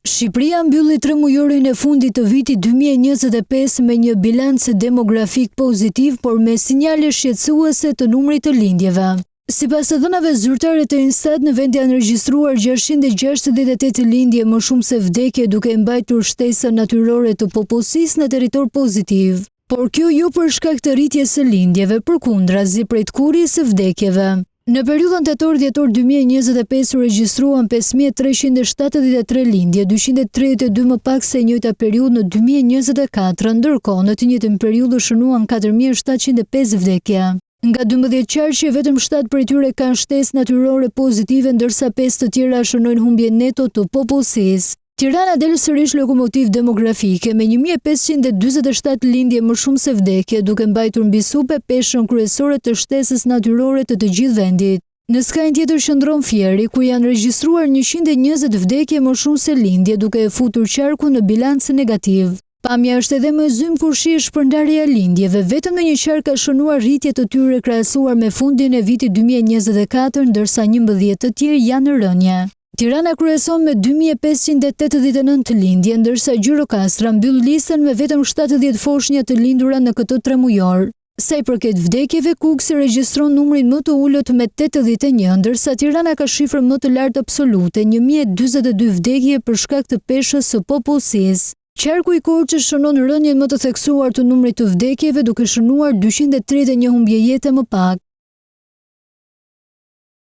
Shqipëria mbylli 3 mujorin e fundit të vitit 2025 me një bilanc demografik pozitiv, por me sinjale shqetësuese të numrit të lindjeve. Sipas të dhënave zyrtare të Instat, në vend janë regjistruar 668 lindje më shumë se vdekje, duke mbajtur shtesën natyrore të popullsisë në territor pozitiv. Por kjo jo për shkak të rritjes së lindjeve, përkundrazi prej kurrjes së vdekjeve. Në periudhën tetor-dhjetor 2025 u regjistruan 5373 lindje, 232 më pak se njëjta periudhë në 2024, ndërkohë në të njëjtën periudhë shënuan 4705 vdekje. Nga 12 qarqe, vetëm 7 prej tyre kanë shtesë natyrore pozitive, ndërsa 5 të tjera shënojnë humbje neto të popullsisë. Tirana del sërish lokomotiv demografike me 1547 lindje më shumë se vdekje, duke mbajtur mbi supe peshën kryesore të shtesës natyrore të gjithë vendit. Në skajin tjetër qëndron Fieri, ku janë regjistruar 120 vdekje më shumë se lindje, duke e futur qarkun në bilanc negativ. Pamja është edhe më zymë kur shihesh shpërndarja e lindjeve, vetëm në një qark ka shënuar rritje të tyre krahasuar me fundin e vitit 2024, ndërsa 11 të tjerë janë në rënje. Tirana kryeson me 2589 lindje, ndërsa Gjirokastra mbyll listën me vetëm 70 foshnja të lindura në këtë 3 mujor. Sa i përket vdekjeve, Kuksi regjistron numrin më të ulët me 81, ndërsa Tirana ka shifrën më të lartë absolute, 1042 vdekje për shkak të peshës së popullsisë. Qarku i Korçës shënon rënjen më të theksuar të numrit të vdekjeve, duke shënuar 231 humbje jete më pak.